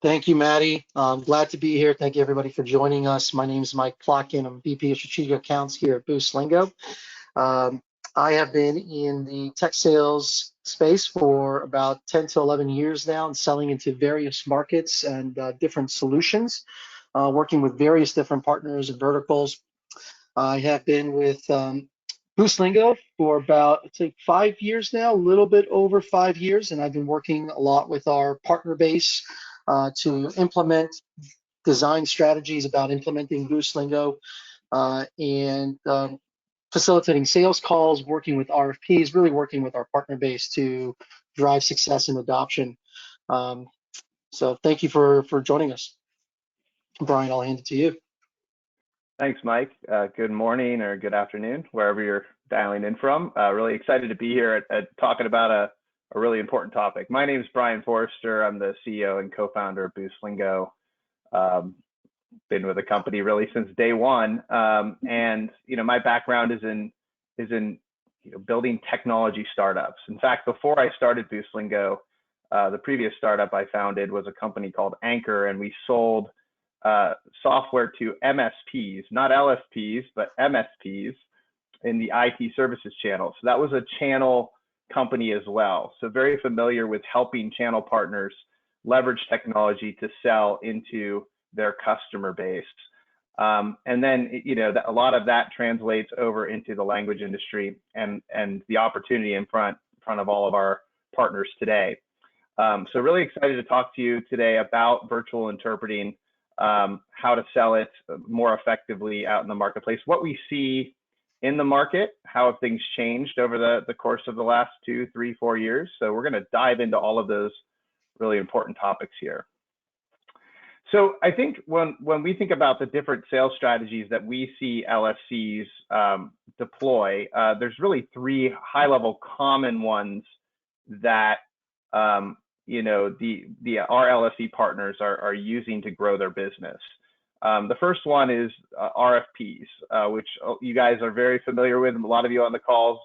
Thank you, Maddie. Glad to be here. Thank you, everybody, for joining us. My name is Mike Plotkin. I'm VP of Strategic Accounts here at Boostlingo. Um, I have been in the tech sales space for about 10 to 11 years now and selling into various markets and different solutions, working with various different partners and verticals. I have been with Boostlingo for about, I think, 5 years now, a little bit over 5 years, and I've been working a lot with our partner base to implement design strategies about implementing Boostlingo and facilitating sales calls, working with RFPs, really working with our partner base to drive success and adoption. So thank you for joining us. Bryan, I'll hand it to you. Thanks, Mike. Good morning or good afternoon, wherever you're dialing in from. Really excited to be here at talking about a really important topic. My name is Bryan Forrester. I'm the CEO and co-founder of Boostlingo. Been with the company really since day one. And my background is in building technology startups. In fact, before I started Boostlingo, the previous startup I founded was a company called Anchor, and we sold software to MSPs, not LSPs, but MSPs in the IT services channel. So that was a channel company as well. So very familiar with helping channel partners leverage technology to sell into their customer base. And then, a lot of that translates over into the language industry and the opportunity in front of all of our partners today. So really excited to talk to you today about virtual interpreting, how to sell it more effectively out in the marketplace, what we see in the market, how have things changed over the course of the last 2, 3, 4 years. So we're going to dive into all of those really important topics here. So I think when we think about the different sales strategies that we see LSCs deploy, there's really 3 high-level common ones that our LSC partners are using to grow their business. The first one is RFPs, which you guys are very familiar with. A lot of you on the call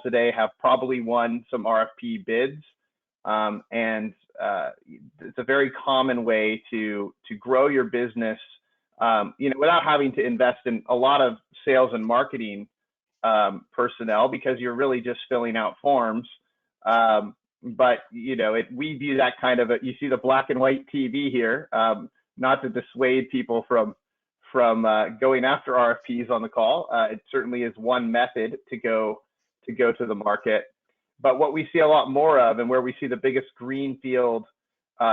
today have probably won some RFP bids, and it's a very common way to grow your business, without having to invest in a lot of sales and marketing personnel, because you're really just filling out forms. But we view that kind of you see the black and white TV here, not to dissuade people from going after RFPs on the call. It certainly is one method to go to the market. But what we see a lot more of, and where we see the biggest green field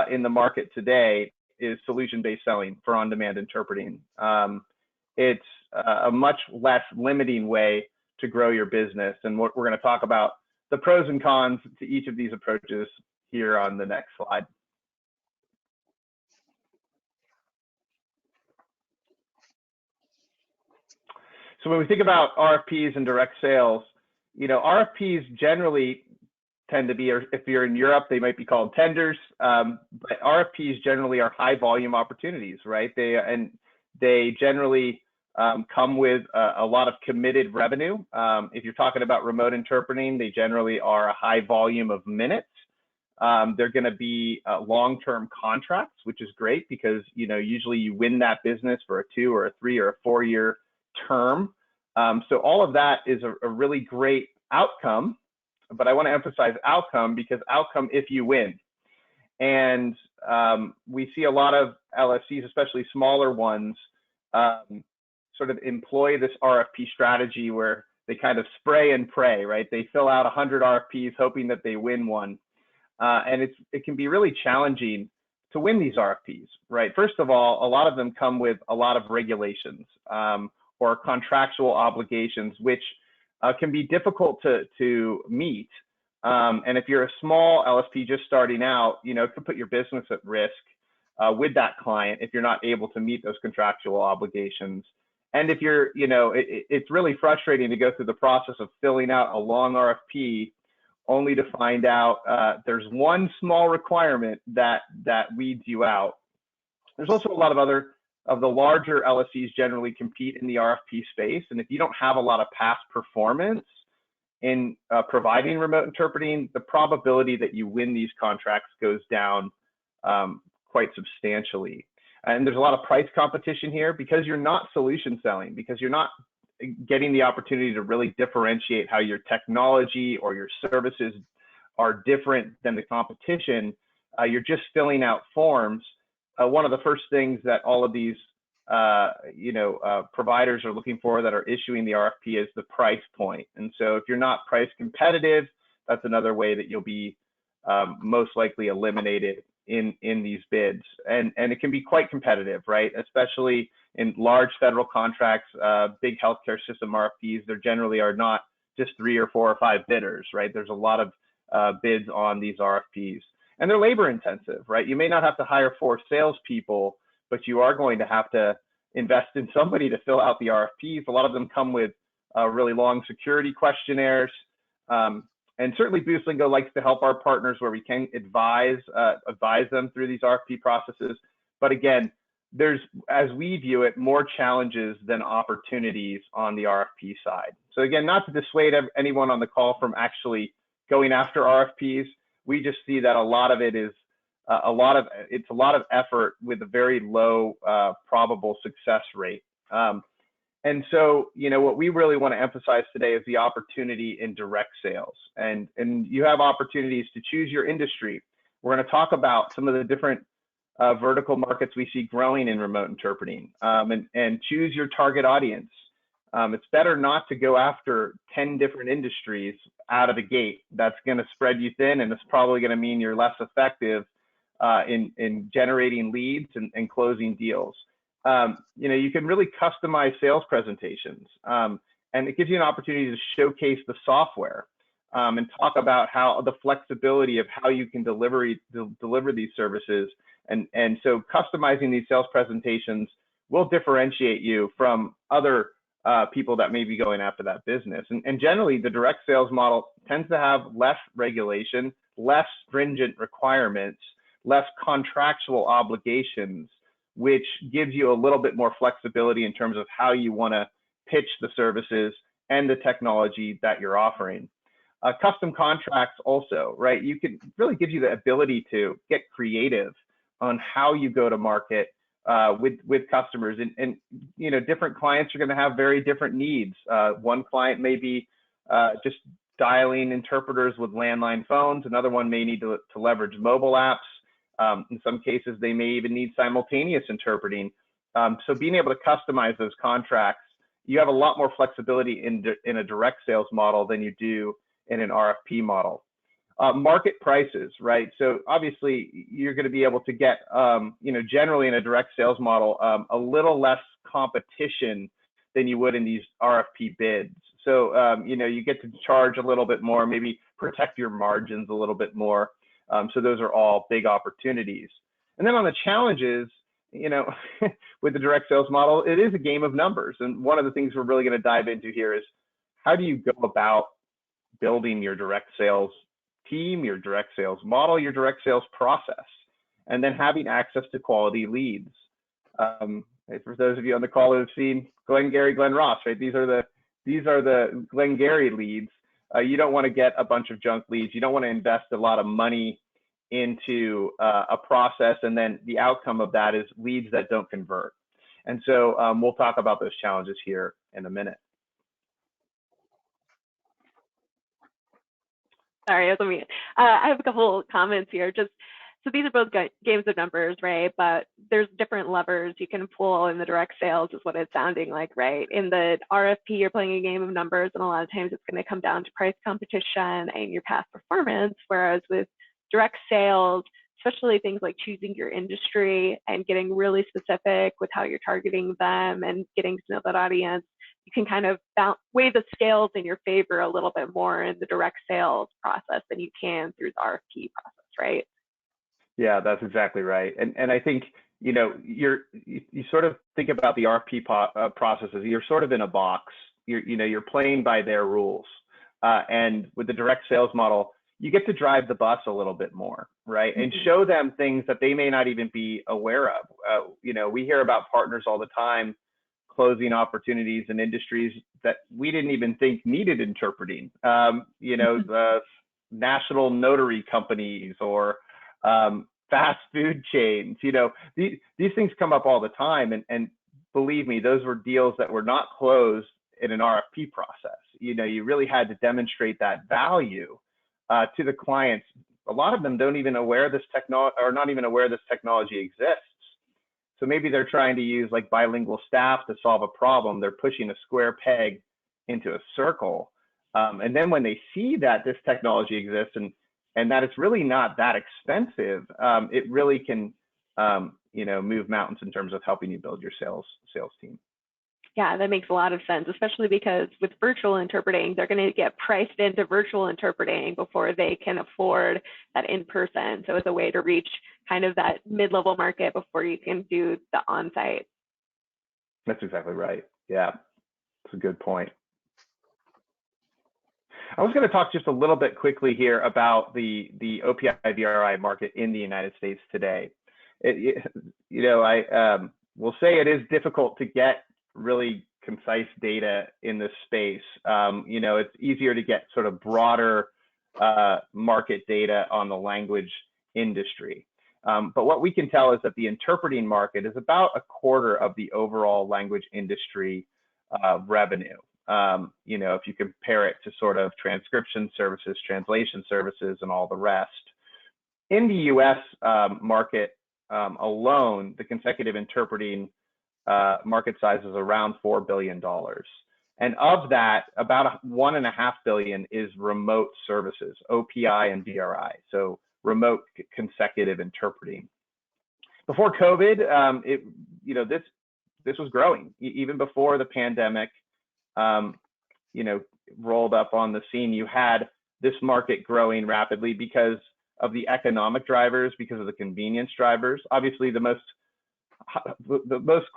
in the market today, is solution-based selling for on-demand interpreting. It's a much less limiting way to grow your business, and we're going to talk about the pros and cons to each of these approaches here on the next slide. So when we think about RFPs and direct sales, RFPs generally tend to be, or if you're in Europe, they might be called tenders, but RFPs generally are high volume opportunities, right? They generally come with a lot of committed revenue. If you're talking about remote interpreting, they generally are a high volume of minutes. They're going to be long-term contracts, which is great because usually you win that business for a 2 or a 3 or a 4-year term. So all of that is a really great outcome, but I want to emphasize outcome, because outcome if you win. And we see a lot of LSCs, especially smaller ones, sort of employ this RFP strategy where they kind of spray and pray, right? They fill out 100 RFPs hoping that they win one. And it can be really challenging to win these RFPs, right? First of all, a lot of them come with a lot of regulations or contractual obligations, which can be difficult to meet. And if you're a small LSP just starting out, it could put your business at risk with that client if you're not able to meet those contractual obligations. And if you're, it's really frustrating to go through the process of filling out a long RFP only to find out there's one small requirement that weeds you out. There's also a lot of the larger LSCs generally compete in the RFP space. And if you don't have a lot of past performance in providing remote interpreting, the probability that you win these contracts goes down quite substantially. And there's a lot of price competition here because you're not solution selling, because you're not getting the opportunity to really differentiate how your technology or your services are different than the competition. You're just filling out forms. One of the first things that all of these providers are looking for that are issuing the RFP is the price point. And so if you're not price competitive, that's another way that you'll be most likely eliminated in these bids. And it can be quite competitive, right? Especially in large federal contracts, big healthcare system RFPs, there generally are not just 3 or 4 or 5 bidders, right? There's a lot of bids on these RFPs. And they're labor intensive, right? You may not have to hire 4 salespeople, but you are going to have to invest in somebody to fill out the RFPs. A lot of them come with really long security questionnaires. And certainly Boostlingo likes to help our partners where we can advise them through these RFP processes. But again, there's, as we view it, more challenges than opportunities on the RFP side. So again, not to dissuade anyone on the call from actually going after RFPs, we just see that a lot of it is a lot of effort with a very low probable success rate. And so, what we really want to emphasize today is the opportunity in direct sales. And you have opportunities to choose your industry. We're going to talk about some of the different vertical markets we see growing in remote interpreting, and choose your target audience. It's better not to go after 10 different industries out of the gate. That's going to spread you thin, and it's probably going to mean you're less effective in generating leads and closing deals. You can really customize sales presentations, and it gives you an opportunity to showcase the software and talk about how the flexibility of how you can deliver these services. And so customizing these sales presentations will differentiate you from other people that may be going after that business. And generally, the direct sales model tends to have less regulation, less stringent requirements, less contractual obligations, which gives you a little bit more flexibility in terms of how you want to pitch the services and the technology that you're offering. Custom contracts also, right? You can really give you the ability to get creative on how you go to market with customers. And different clients are going to have very different needs. One client may be just dialing interpreters with landline phones. Another one may need to leverage mobile apps. In some cases, they may even need simultaneous interpreting. So being able to customize those contracts, you have a lot more flexibility in a direct sales model than you do in an RFP model. Market prices, right? So obviously, you're going to be able to get, generally in a direct sales model, a little less competition than you would in these RFP bids. So, you get to charge a little bit more, maybe protect your margins a little bit more. So those are all big opportunities. And then on the challenges, with the direct sales model, it is a game of numbers. And one of the things we're really going to dive into here is how do you go about building your direct sales team, your direct sales model, your direct sales process, and then having access to quality leads. For those of you on the call who have seen Glengarry, Glen Ross, right? These are the Glengarry leads. You don't want to get a bunch of junk leads. You don't want to invest a lot of money into a process, and then the outcome of that is leads that don't convert. And so we'll talk about those challenges here in a minute. Sorry, I was on mute. I have a couple comments here. So these are both games of numbers, right? But there's different levers you can pull in the direct sales, is what it's sounding like, right? In the RFP, you're playing a game of numbers, and a lot of times it's going to come down to price competition and your past performance. Whereas with direct sales, especially things like choosing your industry and getting really specific with how you're targeting them and getting to know that audience, you can kind of weigh the scales in your favor a little bit more in the direct sales process than you can through the RFP process, right? Yeah, that's exactly right. And I think, you sort of think about the RFP processes. You're sort of in a box. You're playing by their rules. And with the direct sales model, you get to drive the bus a little bit more, right? And show them things that they may not even be aware of. We hear about partners all the time closing opportunities in industries that we didn't even think needed interpreting. The national notary companies or fast food chains. These things come up all the time, and believe me, those were deals that were not closed in an RFP process. You really had to demonstrate that value to the clients. A lot of them don't even aware this technology, or not even aware this technology exists. So maybe they're trying to use like bilingual staff to solve a problem. They're pushing a square peg into a circle. And then when they see that this technology exists and that it's really not that expensive, it really can move mountains in terms of helping you build your sales team. Yeah, that makes a lot of sense, especially because with virtual interpreting, they're going to get priced into virtual interpreting before they can afford that in person. So it's a way to reach kind of that mid-level market before you can do the on-site. That's exactly right. Yeah, that's a good point. I was going to talk just a little bit quickly here about the OPI VRI market in the United States today. I will say it is difficult to get really concise data in this space. It's easier to get sort of broader market data on the language industry. But what we can tell is that the interpreting market is about a quarter of the overall language industry revenue. If you compare it to sort of transcription services, translation services, and all the rest. In the US market alone, the consecutive interpreting market size is around $4 billion. And of that, about $1.5 billion is remote services, OPI and VRI, so remote consecutive interpreting. Before COVID, this was growing. Even before the pandemic, rolled up on the scene, you had this market growing rapidly because of the economic drivers, because of the convenience drivers. Obviously, the most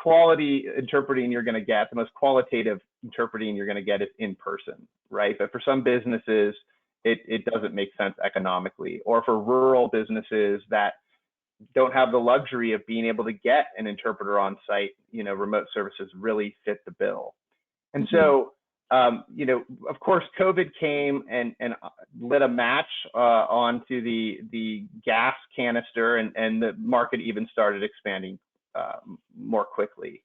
quality interpreting you're going to get, the most qualitative interpreting you're going to get is in person, right? But for some businesses, it doesn't make sense economically, or for rural businesses that don't have the luxury of being able to get an interpreter on site, remote services really fit the bill. And so, of course, COVID came and lit a match onto the gas canister, and the market even started expanding more quickly.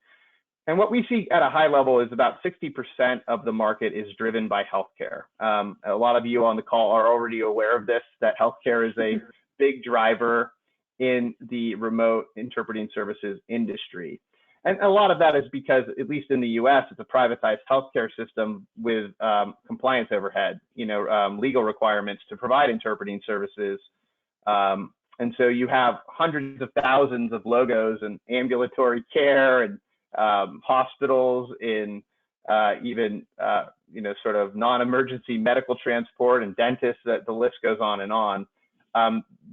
And what we see at a high level is about 60% of the market is driven by healthcare. A lot of you on the call are already aware of this, that healthcare is a big driver in the remote interpreting services industry. And a lot of that is because, at least in the US, it's a privatized healthcare system with compliance overhead, legal requirements to provide interpreting services. And so you have hundreds of thousands of logos in ambulatory care and hospitals, in even sort of non-emergency medical transport and dentists, that the list goes on and on,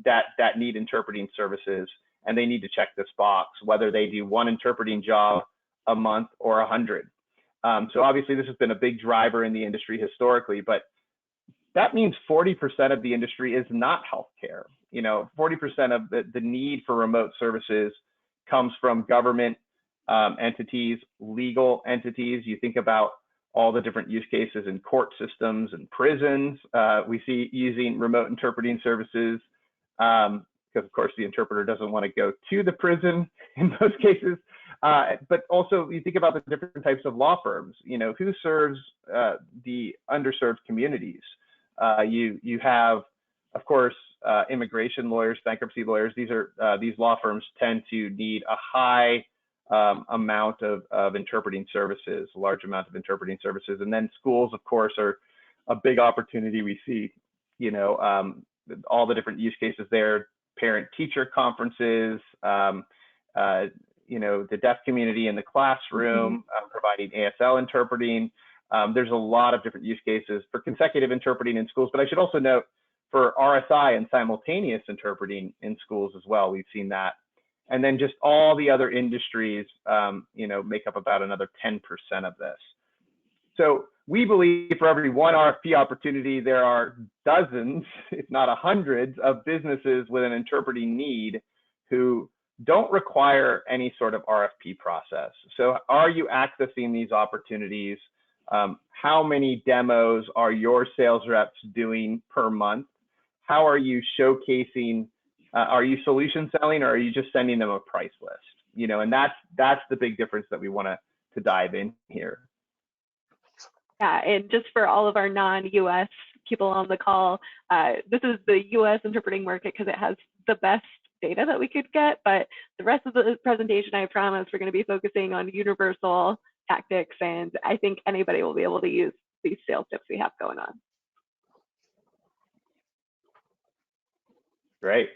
that need interpreting services, and they need to check this box, whether they do one interpreting job a month or 100. So obviously this has been a big driver in the industry historically, but that means 40% of the industry is not healthcare. 40% of the need for remote services comes from government entities, legal entities. You think about all the different use cases in court systems and prisons. We see using remote interpreting services because, of course, the interpreter doesn't want to go to the prison in most cases. But also, you think about the different types of law firms. Who serves the underserved communities? You have, of course, immigration lawyers, bankruptcy lawyers. These law firms tend to need a high amount of interpreting services, a large amount of interpreting services. And then schools, of course, are a big opportunity. We see, all the different use cases there, parent-teacher conferences, the deaf community in the classroom, providing ASL interpreting. There's a lot of different use cases for consecutive interpreting in schools, but I should also note for RSI and simultaneous interpreting in schools as well, we've seen that. And then just all the other industries, make up about another 10% of this. So we believe for every one RFP opportunity, there are dozens, if not hundreds, of businesses with an interpreting need who don't require any sort of RFP process. So are you accessing these opportunities? How many demos are your sales reps doing per month? How are you showcasing Are you solution selling, or are you just sending them a price list? And that's the big difference that we want to dive in here. Yeah, and just for all of our non-US people on the call, this is the US interpreting market because it has the best data that we could get, but the rest of the presentation, I promise, we're going to be focusing on universal tactics, and I think anybody will be able to use these sales tips we have going on. Great.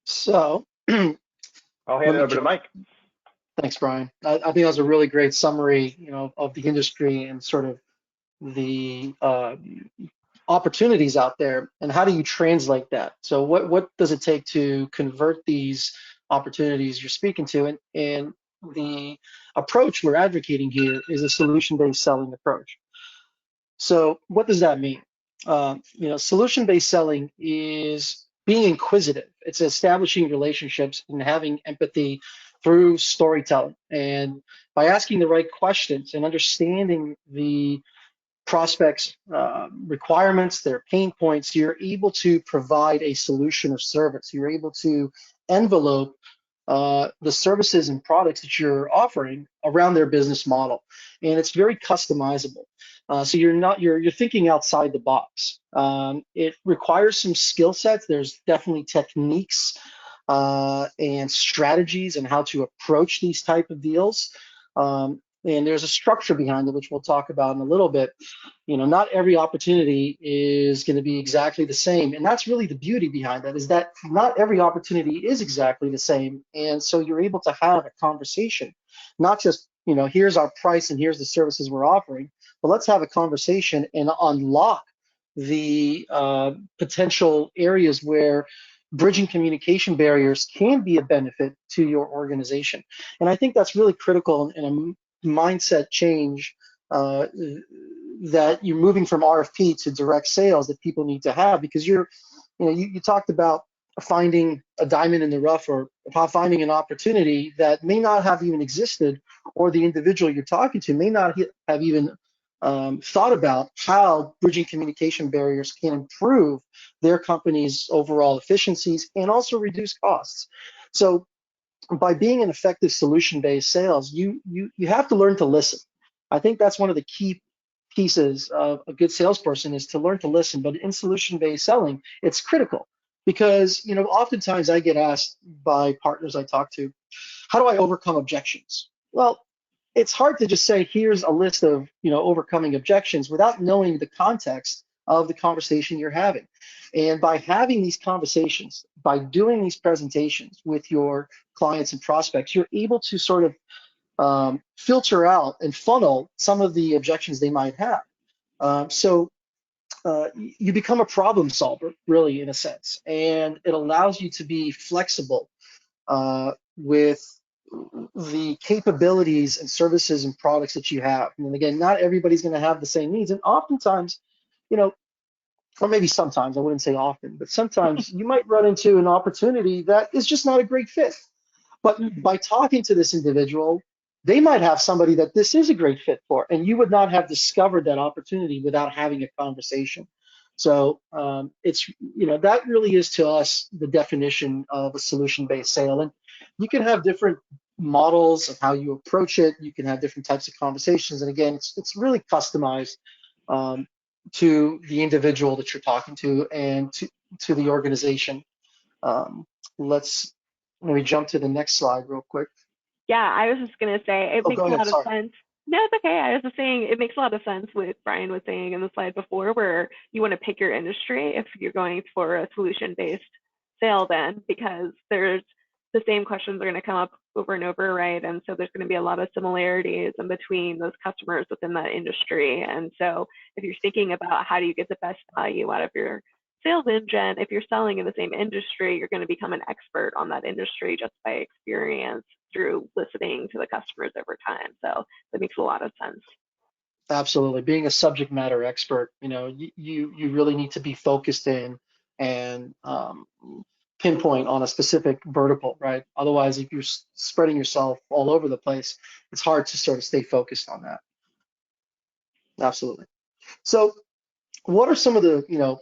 So I'll hand it over to Mike. Thanks, Brian. I think that was a really great summary, of the industry and sort of the opportunities out there, and how do you translate that? So what does it take to convert these opportunities you're speaking to? And the approach we're advocating here is a solution-based selling approach. So what does that mean? Solution-based selling is being inquisitive. It's establishing relationships and having empathy through storytelling. And by asking the right questions and understanding the prospects' requirements, their pain points, you're able to provide a solution or service. You're able to envelope the services and products that you're offering around their business model, and it's very customizable. So you're thinking outside the box. It requires some skill sets. There's definitely techniques and strategies and how to approach these type of deals. And there's a structure behind it, which we'll talk about in a little bit. Not every opportunity is going to be exactly the same. And that's really the beauty behind that, is that not every opportunity is exactly the same. And so you're able to have a conversation, not just, here's our price and here's the services we're offering, but let's have a conversation and unlock the potential areas where bridging communication barriers can be a benefit to your organization. And I think that's really critical in a mindset change that you're moving from RFP to direct sales that people need to have, because you talked about finding a diamond in the rough, or finding an opportunity that may not have even existed, or the individual you're talking to may not have even thought about how bridging communication barriers can improve their company's overall efficiencies and also reduce costs. So by being an effective solution-based sales, you have to learn to listen. I think that's one of the key pieces of a good salesperson, is to learn to listen. But in solution-based selling, it's critical, because oftentimes I get asked by partners I talk to, how do I overcome objections? Well, it's hard to just say, here's a list of overcoming objections without knowing the context of the conversation you're having. And by having these conversations, by doing these presentations with your clients and prospects, you're able to sort of filter out and funnel some of the objections they might have. So you become a problem solver, really, in a sense, and it allows you to be flexible with the capabilities and services and products that you have. And again, not everybody's going to have the same needs, and oftentimes, or maybe sometimes, I wouldn't say often, but sometimes you might run into an opportunity that is just not a great fit. But by talking to this individual, they might have somebody that this is a great fit for, and you would not have discovered that opportunity without having a conversation. So it's, that really is, to us, the definition of a solution-based sale. And you can have different models of how you approach it. You can have different types of conversations. And again, it's really customized to the individual that you're talking to and to the organization. Let's maybe jump to the next slide real quick. Yeah, I was just going to say, it makes a lot of sense. No, it's okay. I was just saying, it makes a lot of sense what Brian was saying in the slide before, where you want to pick your industry if you're going for a solution-based sale, then, because there's the same questions are going to come up over and over, right? And so there's going to be a lot of similarities in between those customers within that industry. And so if you're thinking about how do you get the best value out of your sales engine, if you're selling in the same industry, you're going to become an expert on that industry just by experience through listening to the customers over time. So that makes a lot of sense. Absolutely. Being a subject matter expert, you really need to be focused in and pinpoint on a specific vertical, right? Otherwise, if you're spreading yourself all over the place, it's hard to sort of stay focused on that. Absolutely. So what are some of the,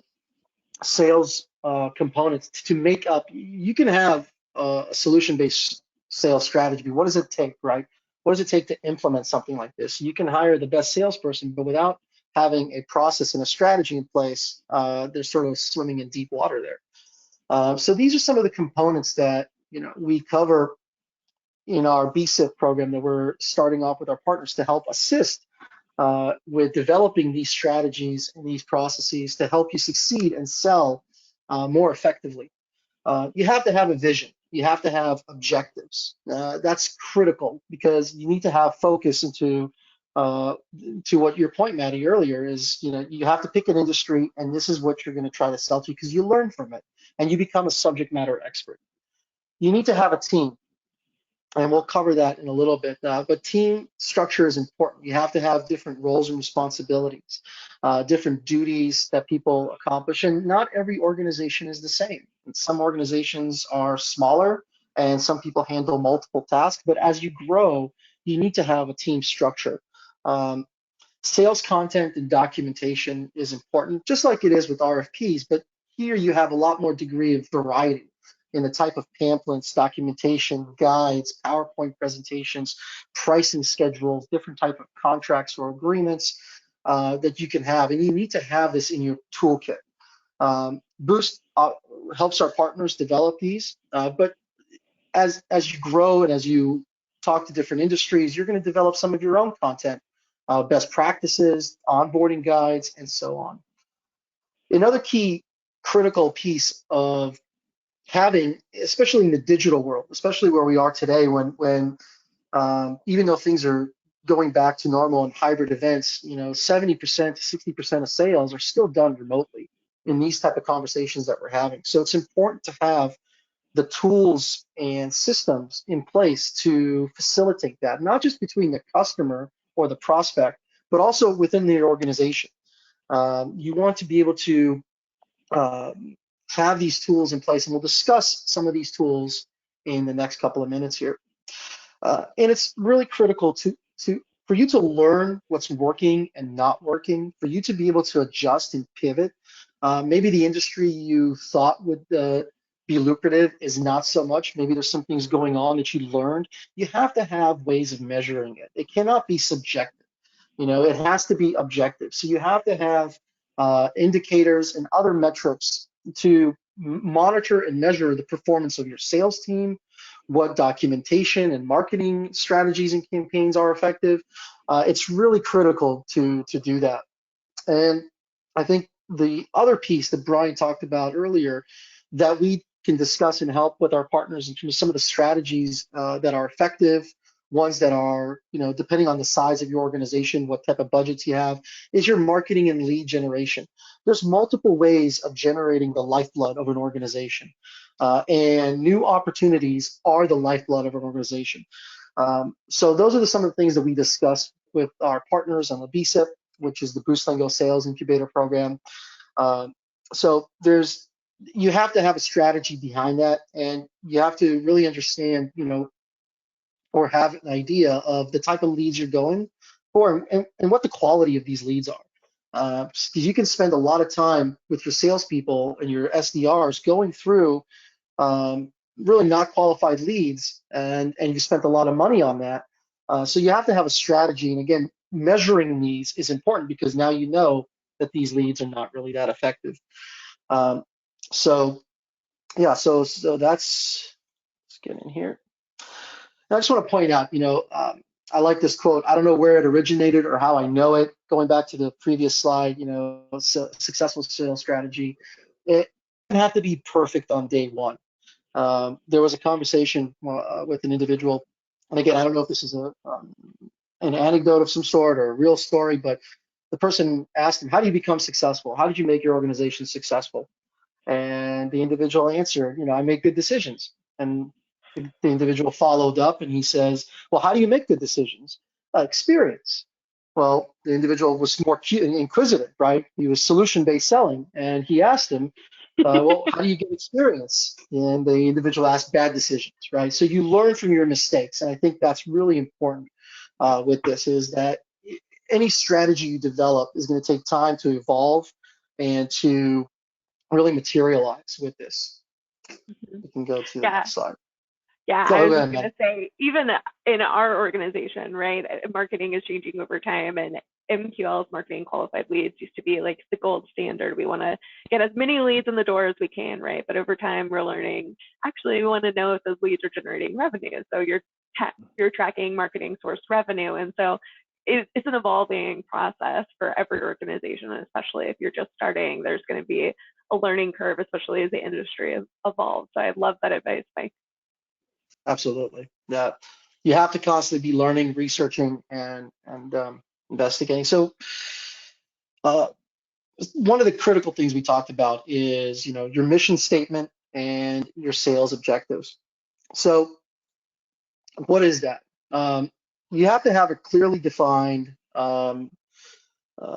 sales components to make up. You can have a solution-based sales strategy. What does it take, right? What does it take to implement something like this? You can hire the best salesperson, but without having a process and a strategy in place, they're sort of swimming in deep water there. So these are some of the components that we cover in our BSIP program that we're starting off with our partners to help assist with developing these strategies and these processes to help you succeed and sell more effectively. You have to have a vision. You have to have objectives. That's critical because you need to have focus into to what your point, Maddie, earlier is, you have to pick an industry and this is what you're going to try to sell to because you learn from it and you become a subject matter expert. You need to have a team, and we'll cover that in a little bit. But team structure is important. You have to have different roles and responsibilities, different duties that people accomplish, and not every organization is the same. Some organizations are smaller, and some people handle multiple tasks. But as you grow, you need to have a team structure. Sales content and documentation is important, just like it is with RFPs, but here you have a lot more degree of variety in the type of pamphlets, documentation, guides, PowerPoint presentations, pricing schedules, different type of contracts or agreements that you can have, and you need to have this in your toolkit. Boost helps our partners develop these, but as you grow and as you talk to different industries, you're going to develop some of your own content, best practices, onboarding guides, and so on. Another key critical piece of having, especially in the digital world, especially where we are today, when even though things are going back to normal and hybrid events, 70% to 60% of sales are still done remotely in these type of conversations that we're having. So it's important to have the tools and systems in place to facilitate that, not just between the customer or the prospect, but also within the organization. You want to be able to have these tools in place, and we'll discuss some of these tools in the next couple of minutes here. And it's really critical for you to learn what's working and not working, for you to be able to adjust and pivot. Maybe the industry you thought would be lucrative is not so much. Maybe there's some things going on that you learned. You have to have ways of measuring it. It cannot be subjective. It has to be objective. So you have to have indicators and other metrics to monitor and measure the performance of your sales team, what documentation and marketing strategies and campaigns are effective. It's really critical to do that. And I think the other piece that Bryan talked about earlier that we can discuss and help with our partners in terms of some of the strategies that are effective, ones that are, depending on the size of your organization, what type of budgets you have, is your marketing and lead generation. There's multiple ways of generating the lifeblood of an organization. And new opportunities are the lifeblood of an organization. So those are some of the things that we discuss with our partners on the BSIP, which is the Boostlingo Sales Incubator program. So you have to have a strategy behind that, and you have to really understand, or have an idea of the type of leads you're going for and what the quality of these leads are. Because you can spend a lot of time with your salespeople and your SDRs going through really not qualified leads, and you spent a lot of money on that. So you have to have a strategy, and again, measuring these is important because now you know that these leads are not really that effective. So that's, let's get in here. I just want to point out, I like this quote. I don't know where it originated or how I know it. Going back to the previous slide, successful sales strategy, it doesn't have to be perfect on day one. There was a conversation with an individual, and again, I don't know if this is an anecdote of some sort or a real story, but the person asked him, how do you become successful? How did you make your organization successful? And the individual answered, I make good decisions. And the individual followed up and he says, well, how do you make good decisions? Experience. Well, the individual was more inquisitive, right? He was solution-based selling. And he asked him, well, how do you get experience? And the individual asked, bad decisions, right? So you learn from your mistakes. And I think that's really important with this, is that any strategy you develop is going to take time to evolve and to really materialize with this. Mhm. We can go to the Yeah. next slide. Yeah, Go I was ahead, just going man. to say, even in our organization, right, marketing is changing over time, and MQL's marketing qualified leads used to be like the gold standard. We want to get as many leads in the door as we can, right? But over time, we're learning, actually, we want to know if those leads are generating revenue. So you're tracking marketing source revenue. And so it's an evolving process for every organization, and especially if you're just starting, there's going to be a learning curve, especially as the industry evolves. So I love that advice, Mike. Absolutely. Yeah. You have to constantly be learning, researching, and investigating. So one of the critical things we talked about is, your mission statement and your sales objectives. So what is that? You have to have a clearly defined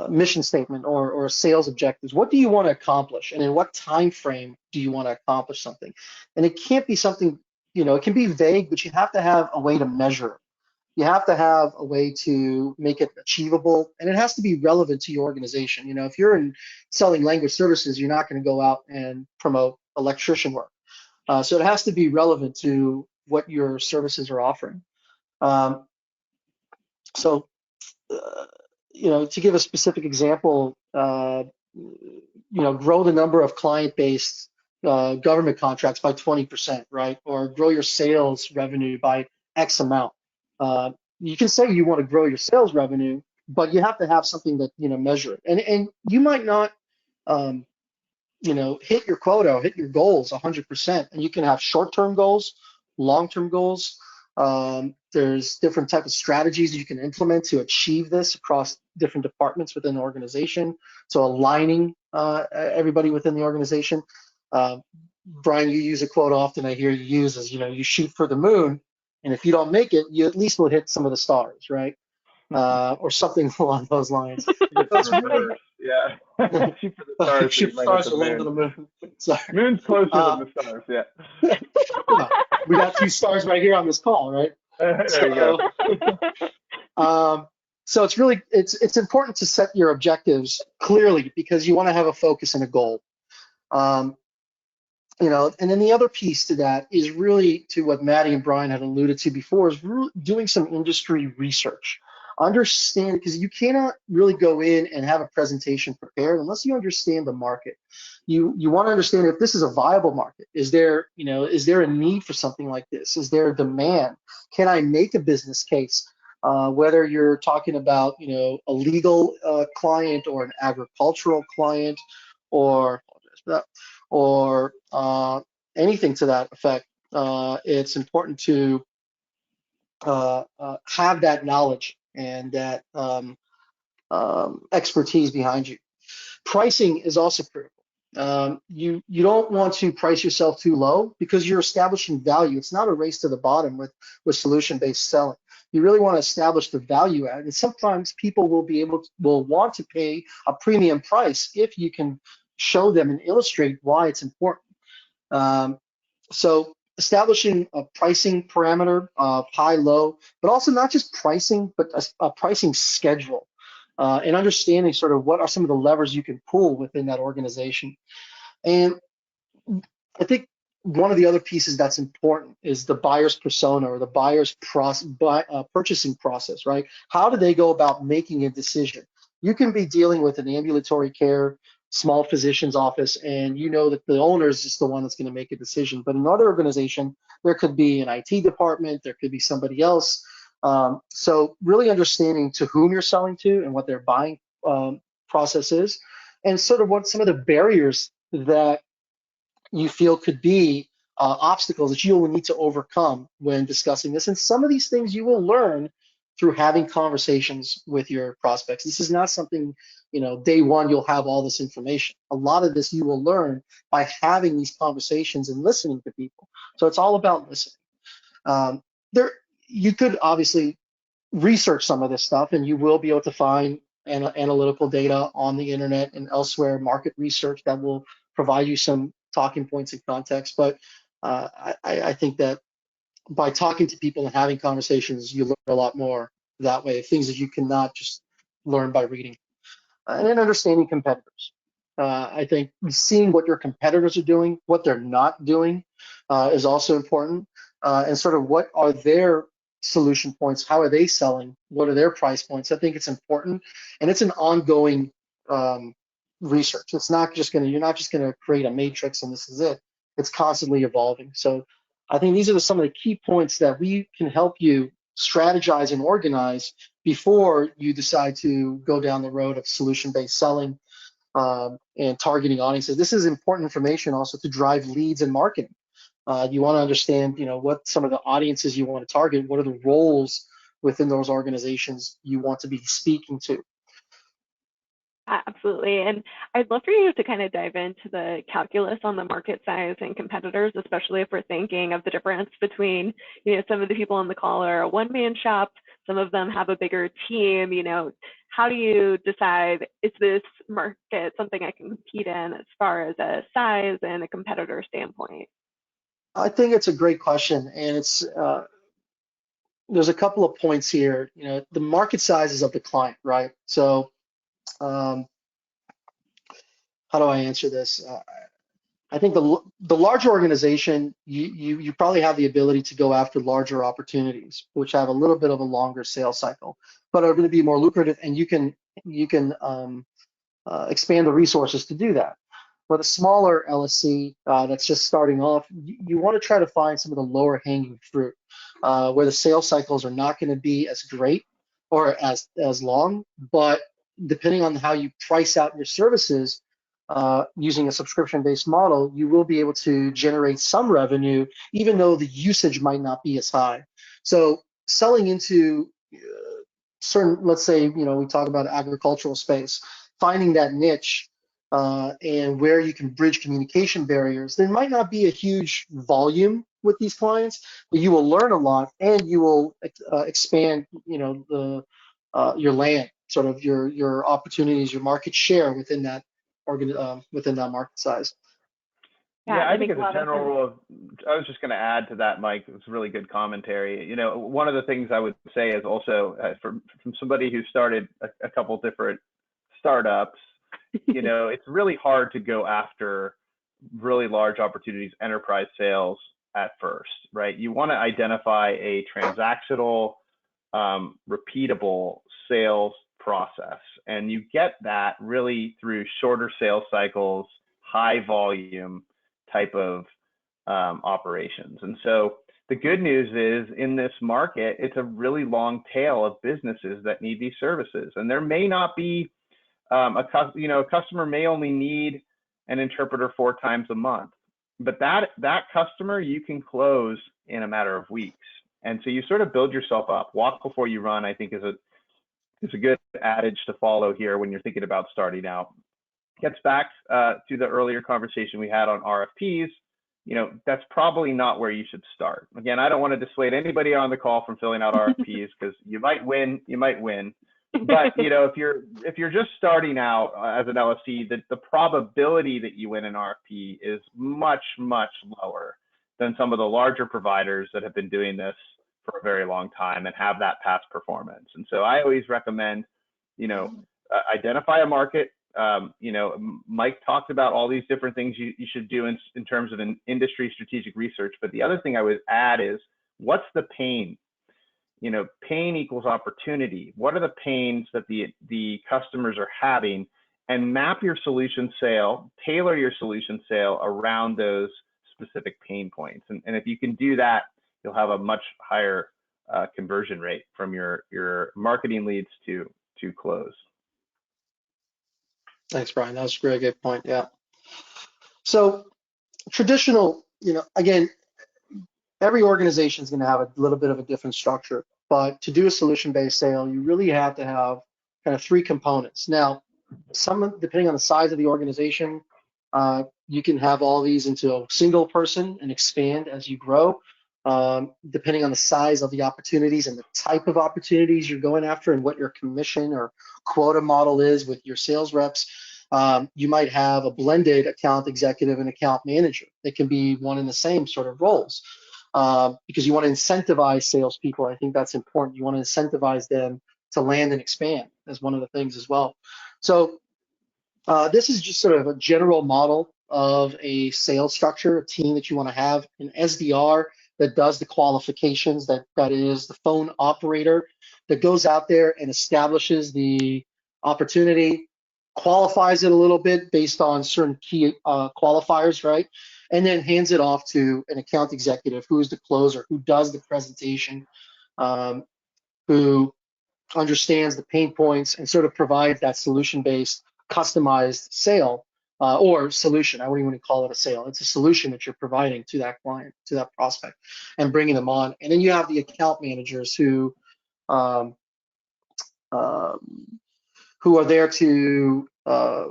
mission statement or sales objectives. What do you want to accomplish, and in what time frame do you want to accomplish something? And it can't be something, it can be vague, but you have to have a way to measure it. You have to have a way to make it achievable, and it has to be relevant to your organization. If you're in selling language services, you're not going to go out and promote electrician work. So it has to be relevant to what your services are offering. Um, so, to give a specific example, grow the number of client-based government contracts by 20%, right? Or grow your sales revenue by X amount. You can say you want to grow your sales revenue, but you have to have something that, measure it. And you might not, hit your quota or hit your goals 100%. And you can have short-term goals, long-term goals. There's different types of strategies you can implement to achieve this across different departments within the organization. So aligning everybody within the organization. Bryan, you use a quote often I hear you use is, you shoot for the moon, and if you don't make it, you at least will hit some of the stars, right? Or something along those lines. So it's really, yeah. Shoot for the stars, so shoot you might hit stars the to land on moon. the moon. Sorry. Moon's closer than the stars, yeah. Well, we got 2 stars right here on this call, right? There you go. So it's important to set your objectives clearly, because you want to have a focus and a goal. And then the other piece to that is really to what Maddie and Bryan had alluded to before, is really doing some industry research. Understand, because you cannot really go in and have a presentation prepared unless you understand the market. You want to understand if this is a viable market. Is there a need for something like this? Is there a demand? Can I make a business case? Whether you're talking about, a legal client or an agricultural client, or anything to that effect, it's important to have that knowledge and that expertise behind you. Pricing is also critical. You don't want to price yourself too low, because you're establishing value. It's not a race to the bottom with solution-based selling. You really want to establish the value add, and sometimes people will want to pay a premium price if you can show them and illustrate why it's important. So establishing a pricing parameter, high, low, but also not just pricing, but a pricing schedule, and understanding sort of what are some of the levers you can pull within that organization. And I think one of the other pieces that's important is the buyer's persona, or the buyer's purchasing process, right? How do they go about making a decision? You can be dealing with an ambulatory care, small physician's office, and you know that the owner is just the one that's going to make a decision. But in another organization, there could be an IT department, there could be somebody else. So really understanding to whom you're selling to and what their buying process is, and sort of what some of the barriers that you feel could be obstacles that you will need to overcome when discussing this. And some of these things you will learn through having conversations with your prospects. This is not something, day one you'll have all this information. A lot of this you will learn by having these conversations and listening to people. So it's all about listening. You could obviously research some of this stuff, and you will be able to find analytical data on the internet and elsewhere, market research that will provide you some talking points and context. But I think that by talking to people and having conversations, you learn a lot more that way, things that you cannot just learn by reading. And then understanding competitors. I think seeing what your competitors are doing, what they're not doing, is also important, and sort of what are their solution points, how are they selling, what are their price points. I think it's important, and it's an ongoing research. It's not just you're not just gonna create a matrix and this is it. It's constantly evolving. So I think these are some of the key points that we can help you strategize and organize before you decide to go down the road of solution-based selling, and targeting audiences. This is important information also to drive leads and marketing. You want to understand, what some of the audiences you want to target, what are the roles within those organizations you want to be speaking to. Absolutely. And I'd love for you to kind of dive into the calculus on the market size and competitors, especially if we're thinking of the difference between, some of the people on the call are a one-man shop, some of them have a bigger team. How do you decide, is this market something I can compete in as far as a size and a competitor standpoint? I think it's a great question, and it's there's a couple of points here. The market sizes of the client, right? So how do I answer this? I think the larger organization, you probably have the ability to go after larger opportunities, which have a little bit of a longer sales cycle, but are going to be more lucrative, and you can expand the resources to do that. For the smaller LSC that's just starting off, you want to try to find some of the lower hanging fruit, where the sales cycles are not going to be as great or as long, but depending on how you price out your services, using a subscription-based model, you will be able to generate some revenue, even though the usage might not be as high. So selling into certain, let's say, we talk about agricultural space, finding that niche and where you can bridge communication barriers. There might not be a huge volume with these clients, but you will learn a lot, and you will expand, your land, sort of your opportunities, your market share within that market size. Yeah, I think as a general rule, I was just going to add to that, Mike. It's really good commentary. One of the things I would say is also from somebody who started a couple different startups, it's really hard to go after really large opportunities, enterprise sales at first, right? You want to identify a transactional, repeatable sales process, and you get that really through shorter sales cycles, high volume type of operations. And so the good news is, in this market, it's a really long tail of businesses that need these services, and there may not be a customer may only need an interpreter 4 times a month, but that customer you can close in a matter of weeks. And so you sort of build yourself up. Walk before you run, I think, is a good adage to follow here when you're thinking about starting out. Gets back to the earlier conversation we had on RFPs. That's probably not where you should start. Again, I don't want to dissuade anybody on the call from filling out RFPs, because you might win. But if you're just starting out as an LSC, the probability that you win an RFP is much, much lower than some of the larger providers that have been doing this for a very long time and have that past performance. And so I always recommend, identify a market. Mike talked about all these different things you should do in terms of an industry strategic research. But the other thing I would add is, what's the pain? Pain equals opportunity. What are the pains that the customers are having? And map your solution sale, tailor your solution sale around those specific pain points. And if you can do that, you'll have a much higher conversion rate from your marketing leads to close. Thanks, Brian. That was a really good point. Yeah. So traditional, again, every organization is going to have a little bit of a different structure, but to do a solution-based sale, you really have to have kind of 3 components. Now, depending on the size of the organization, you can have all these into a single person and expand as you grow. Depending on the size of the opportunities and the type of opportunities you're going after and what your commission or quota model is with your sales reps, you might have a blended account executive and account manager. They can be one and the same sort of roles, because you want to incentivize salespeople. I think that's important. You want to incentivize them to land and expand as one of the things as well. So This is just sort of a general model of a sales structure, a team that you want to have, an SDR that does the qualifications, that is the phone operator that goes out there and establishes the opportunity, qualifies it a little bit based on certain key qualifiers, right? And then hands it off to an account executive who is the closer, who does the presentation, um, who understands the pain points and sort of provides that solution-based, customized sale or solution. I wouldn't even call it a sale. It's a solution that you're providing to that client, to that prospect, and bringing them on. And then you have the account managers um, um, who are there to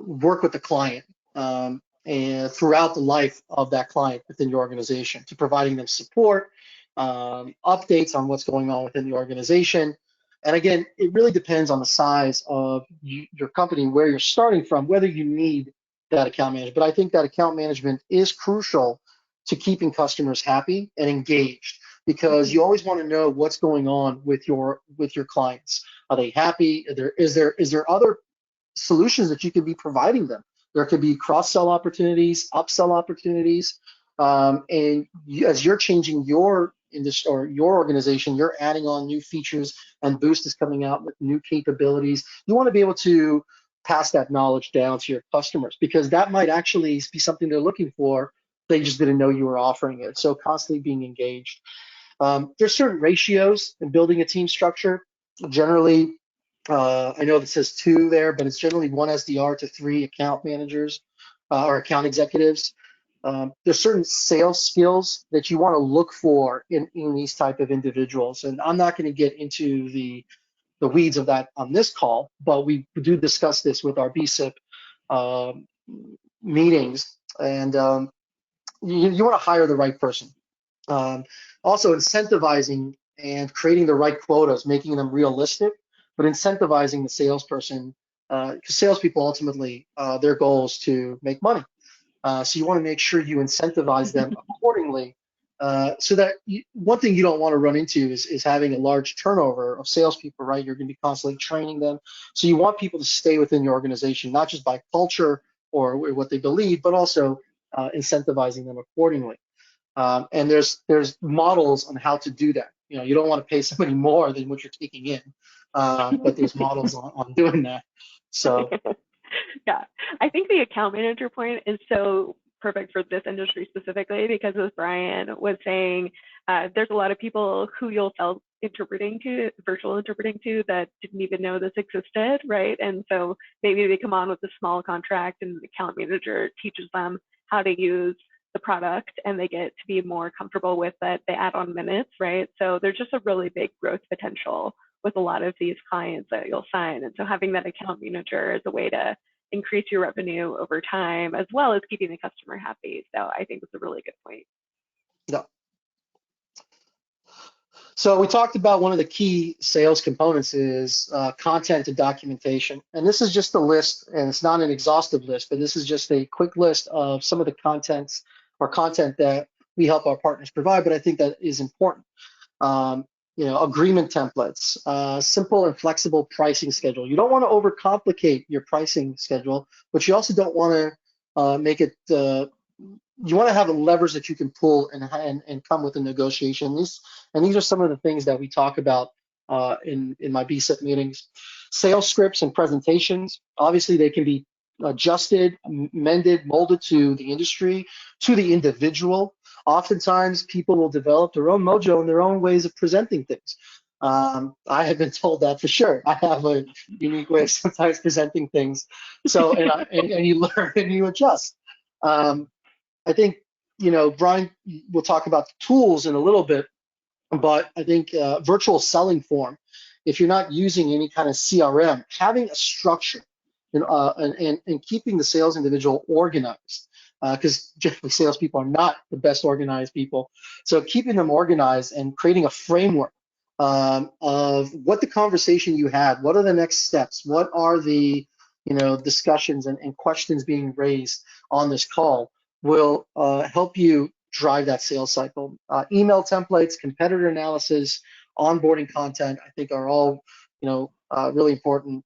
work with the client and throughout the life of that client within your organization, to providing them support, updates on what's going on within the organization. And again, it really depends on the size of your company, where you're starting from, whether you need that account management. But I think that account management is crucial to keeping customers happy and engaged, because you always want to know what's going on with your clients. Are they happy? Is there other solutions that you could be providing them? There could be cross-sell opportunities, upsell opportunities, and as you're changing your industry or your organization, you're adding on new features, and Boost is coming out with new capabilities. You want to be able to pass that knowledge down to your customers, because that might actually be something they're looking for. They just didn't know you were offering it. So constantly being engaged. There's certain ratios in building a team structure. Generally, I know that says 2 there, but it's generally 1 SDR to 3 account managers or account executives. There's certain sales skills that you want to look for in these type of individuals. And I'm not going to get into the weeds of that on this call, but we do discuss this with our BSIP um, meetings. And you want to hire the right person. Also incentivizing and creating the right quotas, making them realistic, but incentivizing the salesperson, because salespeople ultimately, their goal is to make money. So you want to make sure you incentivize them accordingly, so that one thing you don't want to run into is having a large turnover of salespeople, right? You're going to be constantly training them. So you want people to stay within your organization, not just by culture or what they believe, but also incentivizing them accordingly. And there's models on how to do that. You know, you don't want to pay somebody more than what you're taking in, but there's models on doing that. So Yeah, I think the account manager point is so perfect for this industry specifically, because as Bryan was saying, there's a lot of people who you'll sell virtual interpreting to, that didn't even know this existed, right? And so maybe they come on with a small contract and the account manager teaches them how to use the product, and they get to be more comfortable with it. They add on minutes, right? So there's just a really big growth potential with a lot of these clients that you'll sign. And so having that account manager is a way to increase your revenue over time, as well as keeping the customer happy. So I think it's a really good point. yeah. So we talked about one of the key sales components is content and documentation. And this is just a list, and it's not an exhaustive list, but this is just a quick list of some of the content that we help our partners provide, but I think that is important. Agreement templates, simple and flexible pricing schedule. You don't want to overcomplicate your pricing schedule, but you also don't want to make it you want to have levers that you can pull and come with a negotiation. These are some of the things that we talk about in my BSIP meetings. Sales scripts and presentations, obviously they can be adjusted, mended, molded to the industry, to the individual. Oftentimes people will develop their own mojo and their own ways of presenting things. I have been told that for sure. I have a unique way of sometimes presenting things. So, and you learn and you adjust. I think, Bryan will talk about the tools in a little bit, but I think virtual selling form, if you're not using any kind of CRM, having a structure and keeping the sales individual organized, because generally salespeople are not the best organized people. So keeping them organized and creating a framework of what the conversation you had, what are the next steps, what are the discussions and questions being raised on this call, will help you drive that sales cycle. Email templates, competitor analysis, onboarding content, I think are all really important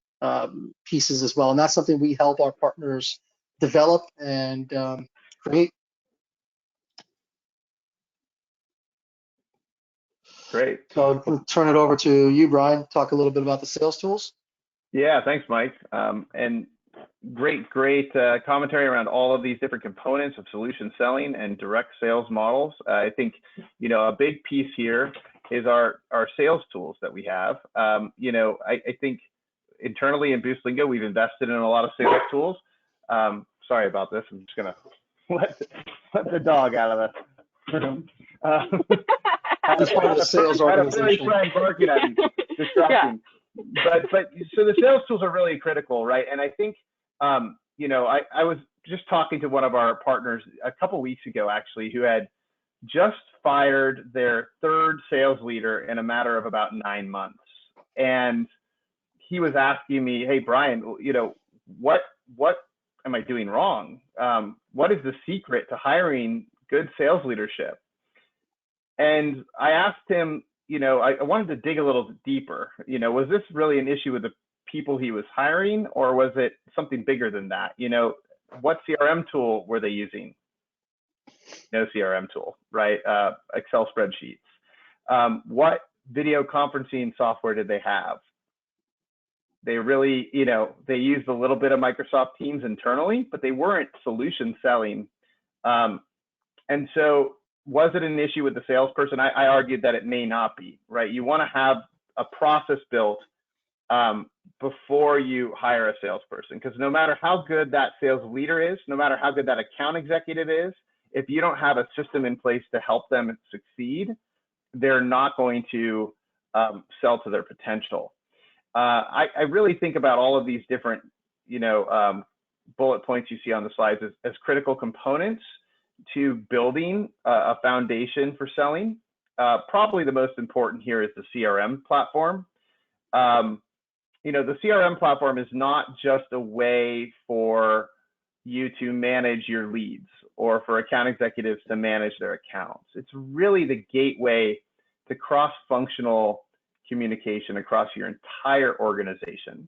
pieces as well. And that's something we help our partners develop and create. Great. So I'm going to turn it over to you, Bryan, talk a little bit about the sales tools. Yeah, thanks, Mike. And great commentary around all of these different components of solution selling and direct sales models. I think, a big piece here is our sales tools that we have. I think internally in Boostlingo, we've invested in a lot of sales tools. Sorry about this. I'm just going to let the dog out of the room. That's part of the sales organization. Barking at me, distracting. Yeah. But so the sales tools are really critical, right? And I think, I was just talking to one of our partners a couple weeks ago, actually, who had just fired their third sales leader in a matter of about 9 months. And he was asking me, hey, Bryan, what am I doing wrong? What is the secret to hiring good sales leadership? And I asked him, I wanted to dig a little deeper. Was this really an issue with the people he was hiring, or was it something bigger than that? What CRM tool were they using? No CRM tool, right? Excel spreadsheets. What video conferencing software did they have? They really, they used a little bit of Microsoft Teams internally, but they weren't solution selling. And so was it an issue with the salesperson? I argued that it may not be, right? You want to have a process built before you hire a salesperson, because no matter how good that sales leader is, no matter how good that account executive is, if you don't have a system in place to help them succeed, they're not going to sell to their potential. I really think about all of these different, bullet points you see on the slides as critical components to building a foundation for selling. Probably the most important here is the CRM platform. The CRM platform is not just a way for you to manage your leads or for account executives to manage their accounts. It's really the gateway to cross-functional communication across your entire organization.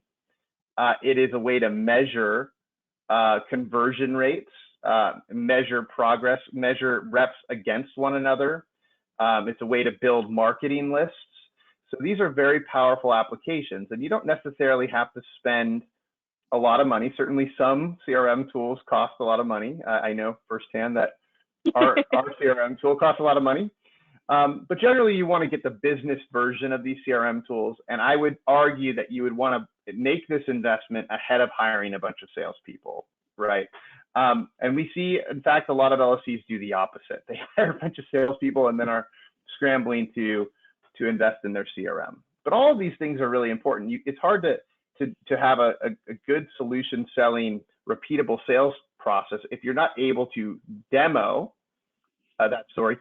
It is a way to measure conversion rates, measure progress, measure reps against one another. It's a way to build marketing lists. So these are very powerful applications, and you don't necessarily have to spend a lot of money. Certainly some CRM tools cost a lot of money. I know firsthand that our CRM tool costs a lot of money. But generally you want to get the business version of these CRM tools. And I would argue that you would want to make this investment ahead of hiring a bunch of salespeople, right? And we see, in fact, a lot of LSCs do the opposite. They hire a bunch of salespeople and then are scrambling to invest in their CRM. But all of these things are really important. It's hard to have a good solution selling, repeatable sales process if you're not able to demo that story,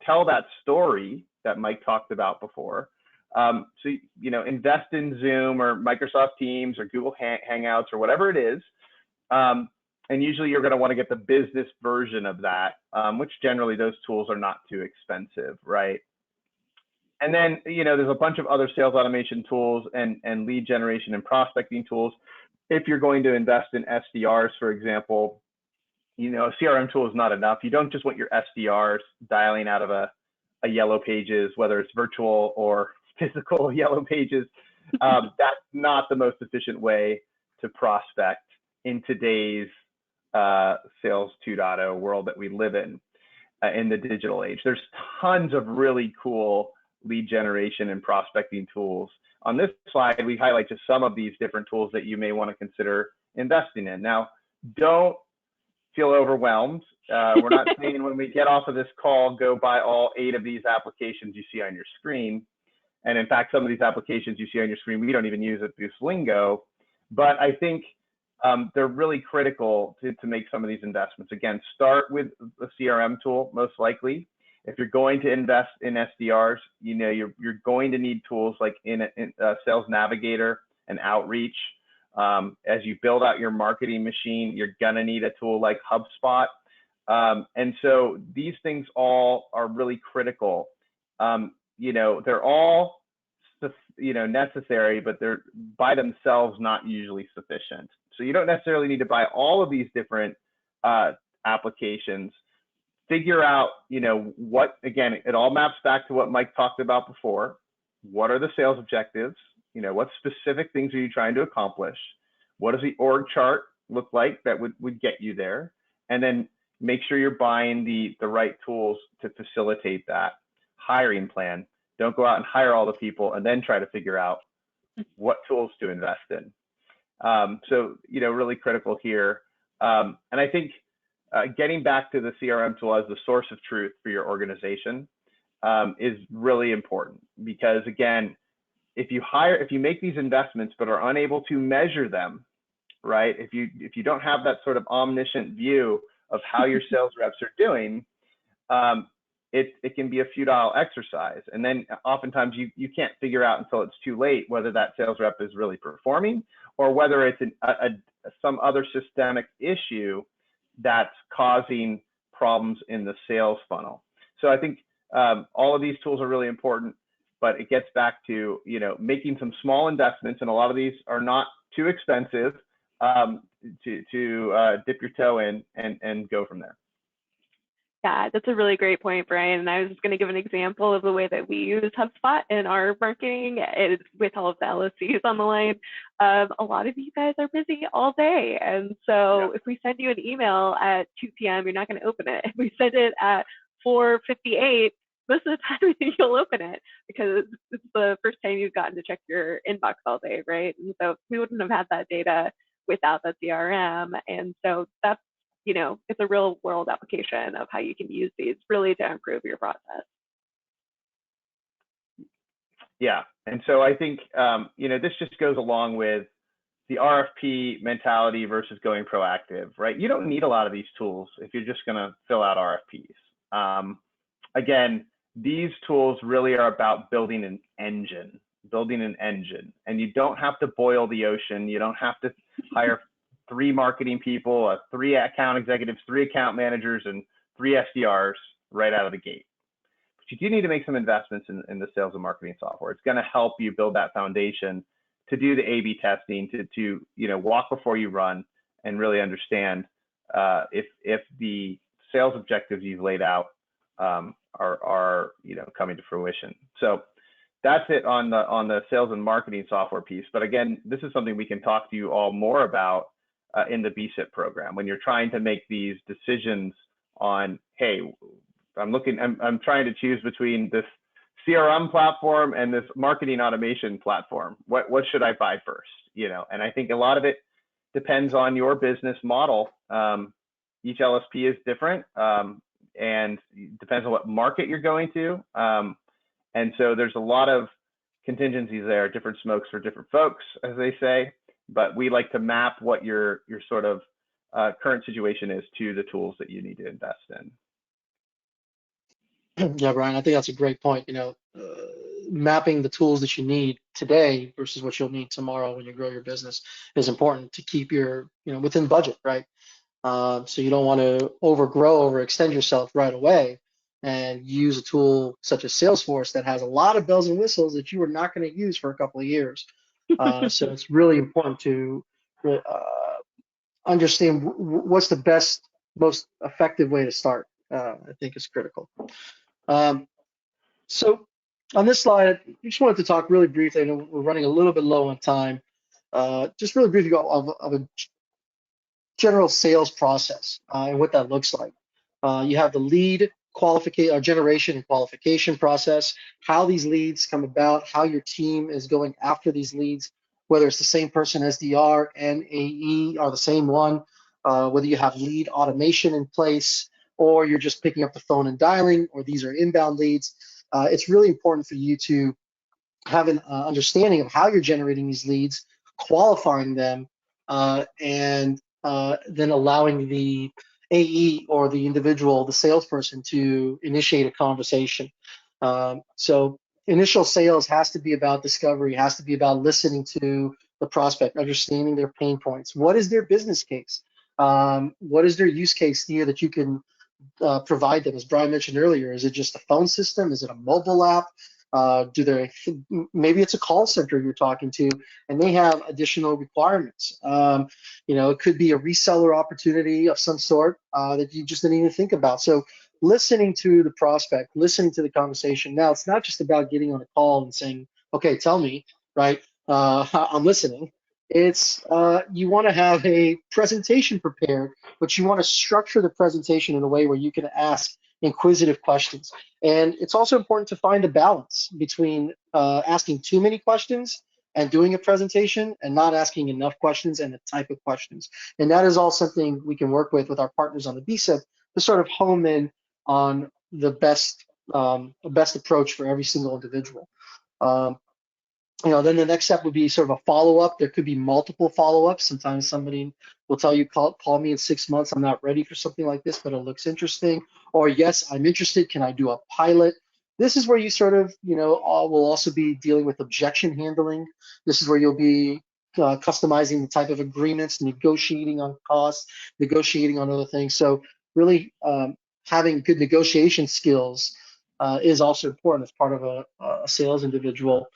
tell that story that Mike talked about before. So, invest in Zoom or Microsoft Teams or Google Hangouts or whatever it is. And usually you're going to want to get the business version of that, which generally those tools are not too expensive, right? And then, there's a bunch of other sales automation tools and lead generation and prospecting tools. If you're going to invest in SDRs, for example, a CRM tool is not enough. You don't just want your SDRs dialing out of a yellow pages, whether it's virtual or physical yellow pages. That's not the most efficient way to prospect in today's sales 2.0 world that we live in the digital age. There's tons of really cool lead generation and prospecting tools. On this slide, we highlight just some of these different tools that you may want to consider investing in. Now, don't feel overwhelmed. We're not saying when we get off of this call, go buy all 8 of these applications you see on your screen. And in fact, some of these applications you see on your screen, we don't even use at Boostlingo. But I think they're really critical to make some of these investments. Again, start with a CRM tool, most likely. If you're going to invest in SDRs, you're going to need tools like in Sales Navigator and Outreach. As you build out your marketing machine, you're gonna need a tool like HubSpot. And so these things all are really critical. They're all necessary, but they're by themselves not usually sufficient. So you don't necessarily need to buy all of these different applications. Figure out, what, again, it all maps back to what Mike talked about before. What are the sales objectives? What specific things are you trying to accomplish? What does the org chart look like that would get you there? And then make sure you're buying the right tools to facilitate that hiring plan. Don't go out and hire all the people and then try to figure out what tools to invest in. So, really critical here. And I think getting back to the CRM tool as the source of truth for your organization is really important, because again, if you make these investments but are unable to measure them, right? If you don't have that sort of omniscient view of how your sales reps are doing, it can be a futile exercise. And then oftentimes you can't figure out until it's too late whether that sales rep is really performing or whether it's some other systemic issue that's causing problems in the sales funnel. So I think all of these tools are really important, but it gets back to, making some small investments, and a lot of these are not too expensive to dip your toe in and go from there. Yeah, that's a really great point, Brian. And I was just going to give an example of the way that we use HubSpot in our marketing with all of the LSCs on the line. A lot of you guys are busy all day. And so if we send you an email at 2 p.m., you're not going to open it. If we send it at 4:58, most of the time you'll open it because it's the first time you've gotten to check your inbox all day, right? And so we wouldn't have had that data without the CRM. And so that's, it's a real world application of how you can use these really to improve your process. Yeah. And so I think, this just goes along with the RFP mentality versus going proactive, right? You don't need a lot of these tools if you're just going to fill out RFPs. Again, these tools really are about building an engine, and you don't have to boil the ocean. You don't have to hire 3 marketing people, 3 account executives, 3 account managers, and 3 SDRs right out of the gate. But you do need to make some investments in the sales and marketing software. It's going to help you build that foundation to do the A/B testing, to walk before you run, and really understand if the sales objectives you've laid out are coming to fruition. So that's it on the sales and marketing software piece. But again, this is something we can talk to you all more about in the BSIP program, when you're trying to make these decisions on, hey, I'm trying to choose between this CRM platform and this marketing automation platform. What should I buy first? And I think a lot of it depends on your business model. Each LSP is different, and depends on what market you're going to. And so there's a lot of contingencies there, different smokes for different folks, as they say. But we like to map what your sort of current situation is to the tools that you need to invest in. Yeah, Brian, I think that's a great point. Mapping the tools that you need today versus what you'll need tomorrow when you grow your business is important to keep your, within budget, right? So you don't want to overextend yourself right away and use a tool such as Salesforce that has a lot of bells and whistles that you are not going to use for a couple of years. So it's really important to understand what's the best, most effective way to start. I think is critical. So on this slide, I just wanted to talk really briefly. I know we're running a little bit low on time. Just really briefly of a general sales process and what that looks like. You have the lead generation and qualification process, how these leads come about, how your team is going after these leads, whether it's the same person, SDR and AE are the same one, whether you have lead automation in place, or you're just picking up the phone and dialing, or these are inbound leads. It's really important for you to have an understanding of how you're generating these leads, qualifying them, and then allowing the AE or the individual, the salesperson, to initiate a conversation. So initial sales has to be about discovery, has to be about listening to the prospect, understanding their pain points. What is their business case? What is their use case here that you can provide them? As Brian mentioned earlier, is it just a phone system? Is it a mobile app? Maybe it's a call center you're talking to, and they have additional requirements. It could be a reseller opportunity of some sort that you just didn't even think about. So listening to the prospect, listening to the conversation. Now, it's not just about getting on a call and saying, okay, tell me, right? I'm listening. It's you want to have a presentation prepared, but you want to structure the presentation in a way where you can ask inquisitive questions. And it's also important to find a balance between asking too many questions and doing a presentation and not asking enough questions and the type of questions. And that is all something we can work with our partners on the BSIP to sort of home in on the best approach for every single individual. Um, then the next step would be sort of a follow-up. There could be multiple follow-ups. Sometimes somebody will tell you, call me in 6 months. I'm not ready for something like this, but it looks interesting. Or yes, I'm interested. Can I do a pilot? This is where you sort of, will also be dealing with objection handling. This is where you'll be customizing the type of agreements, negotiating on costs, negotiating on other things. So really having good negotiation skills is also important as part of a sales individual.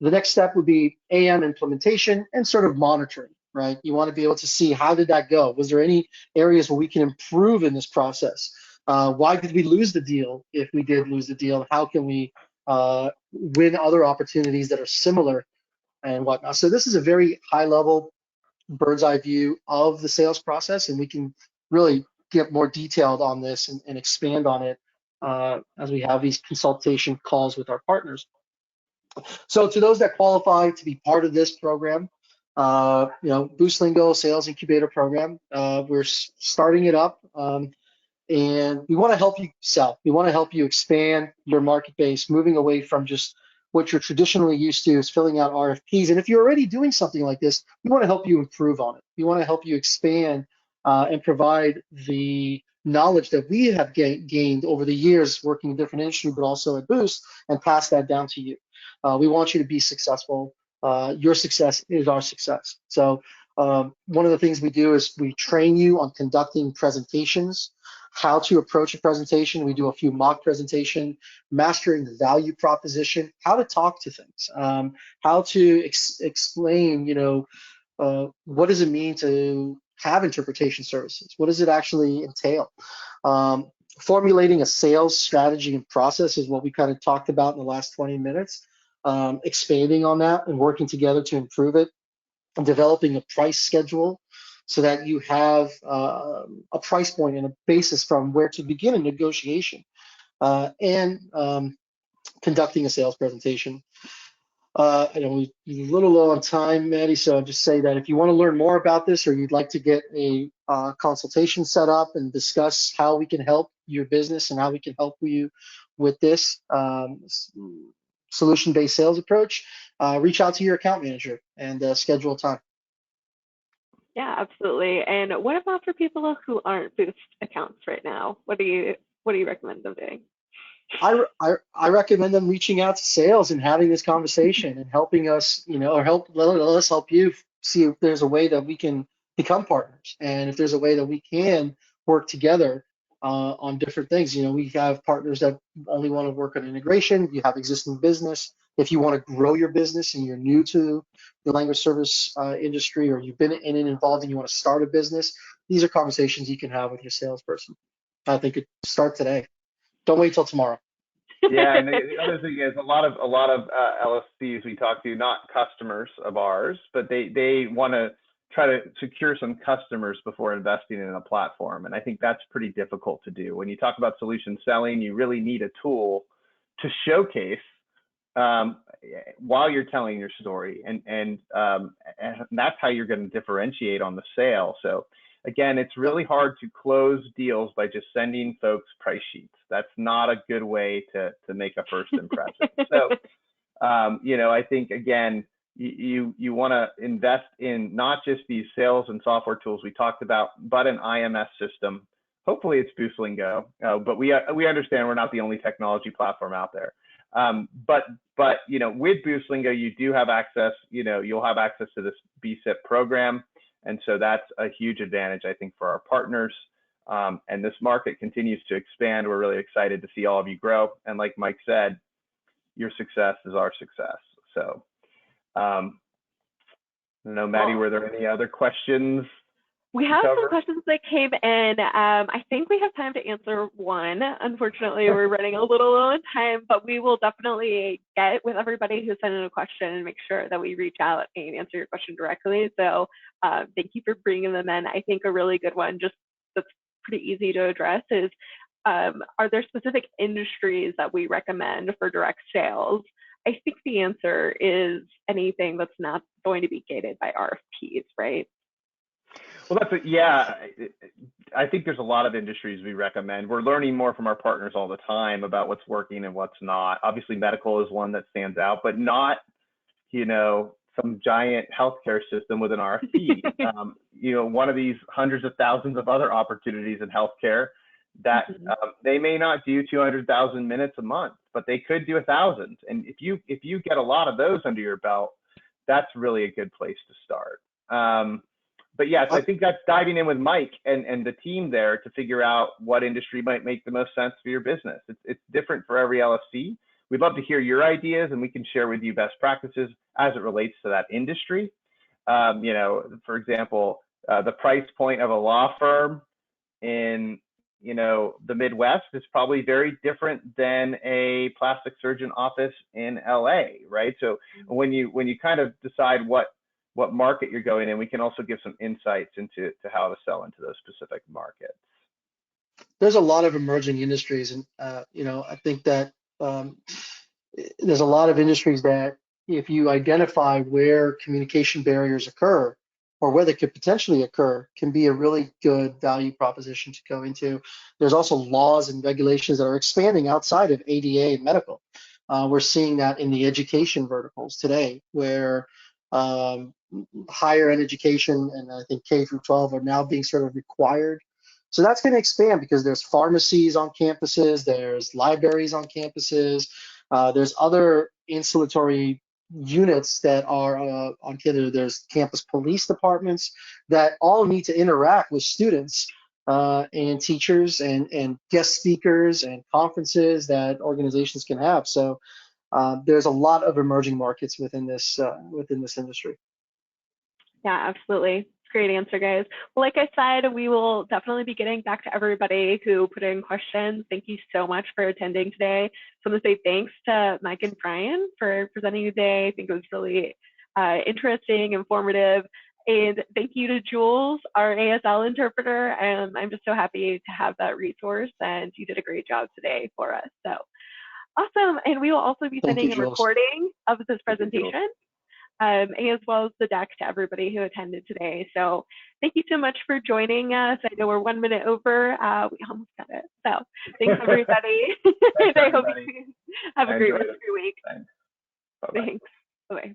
The next step would be AM implementation and sort of monitoring, right? You want to be able to see, how did that go? Was there any areas where we can improve in this process? Why did we lose the deal if we did lose the deal? How can we win other opportunities that are similar and whatnot? So this is a very high level bird's eye view of the sales process, and we can really get more detailed on this and expand on it as we have these consultation calls with our partners. So to those that qualify to be part of this program, Boostlingo Sales Incubator Program, we're starting it up, and we want to help you sell. We want to help you expand your market base, moving away from just what you're traditionally used to is filling out RFPs. And if you're already doing something like this, we want to help you improve on it. We want to help you expand and provide the knowledge that we have gained over the years working in different industries, but also at Boost, and pass that down to you. We want you to be successful. Your success is our success. So one of the things we do is we train you on conducting presentations, how to approach a presentation. We do a few mock presentation, mastering the value proposition, how to talk to things, how to explain, what does it mean to have interpretation services? What does it actually entail? Formulating a sales strategy and process is what we kind of talked about in the last 20 minutes. Expanding on that and working together to improve it, and developing a price schedule so that you have a price point and a basis from where to begin a negotiation, and conducting a sales presentation. I know we're a little low on time, Maddie, so I'll just say that if you want to learn more about this, or you'd like to get a consultation set up and discuss how we can help your business and how we can help you with this solution-based sales approach, reach out to your account manager and schedule time. Yeah, absolutely. And what about for people who aren't Boost accounts right now? What do you recommend them doing? I recommend them reaching out to sales and having this conversation and helping us, or let us help you see if there's a way that we can become partners, and if there's a way that we can work together on different things. We have partners that only want to work on integration. You have existing business. If you want to grow your business and you're new to the language service industry, or you've been in it involved and you want to start a business, these are conversations you can have with your salesperson. I think it start today. Don't wait till tomorrow. Yeah, and the other thing is a lot of LSCs we talk to, not customers of ours, but they want to try to secure some customers before investing in a platform, and I think that's pretty difficult to do. When you talk about solution selling, you really need a tool to showcase while you're telling your story, and that's how you're going to differentiate on the sale. So again, it's really hard to close deals by just sending folks price sheets. That's not a good way to make a first impression. So, I think, again, you want to invest in not just these sales and software tools we talked about, but an IMS system. Hopefully it's Boostlingo, but we understand we're not the only technology platform out there. But with Boostlingo, you do have access, you'll have access to this BSIP program. And so that's a huge advantage, I think, for our partners. And this market continues to expand. We're really excited to see all of you grow. And like Mike said, your success is our success. So, I don't know, Maddie, were there any other questions? We have some questions that came in. I think we have time to answer one. Unfortunately, we're running a little low on time, but we will definitely get with everybody who sent in a question and make sure that we reach out and answer your question directly. So thank you for bringing them in. I think a really good one, just that's pretty easy to address, is are there specific industries that we recommend for direct sales? I think the answer is anything that's not going to be gated by RFPs, right? Well, yeah, I think there's a lot of industries we recommend. We're learning more from our partners all the time about what's working and what's not. Obviously, medical is one that stands out, but not, some giant healthcare system with an RFP. One of these hundreds of thousands of other opportunities in healthcare that they may not do 200,000 minutes a month, but they could do 1,000. And if you get a lot of those under your belt, that's really a good place to start. But yes, I think that's diving in with Mike and the team there to figure out what industry might make the most sense for your business. It's different for every LSC. We'd love to hear your ideas, and we can share with you best practices as it relates to that industry. For example, the price point of a law firm in the Midwest is probably very different than a plastic surgeon office in LA, right? So when you kind of decide what market you're going in, we can also give some insights into how to sell into those specific markets. There's a lot of emerging industries, and I think that there's a lot of industries that if you identify where communication barriers occur or where they could potentially occur, can be a really good value proposition to go into. There's also laws and regulations that are expanding outside of ADA and medical. We're seeing that in the education verticals today, where higher ed education and I think K through 12 are now being sort of required. So that's going to expand because there's pharmacies on campuses, there's libraries on campuses, there's other insulatory units that are on campus. There's campus police departments that all need to interact with students and teachers and guest speakers and conferences that organizations can have. So there's a lot of emerging markets within this industry. Yeah, absolutely. Great answer, guys. Well, like I said, we will definitely be getting back to everybody who put in questions. Thank you so much for attending today. So I'm going to say thanks to Mike and Bryan for presenting today. I think it was really interesting, informative. And thank you to Jules, our ASL interpreter. I'm just so happy to have that resource, and you did a great job today for us. So awesome. And we will also be sending a recording of this presentation. As well as the deck to everybody who attended today. So thank you so much for joining us. I know we're 1 minute over. We almost got it. So thanks, everybody. Thanks, I hope you have a great rest of your week. Thanks. Thanks. Bye-bye.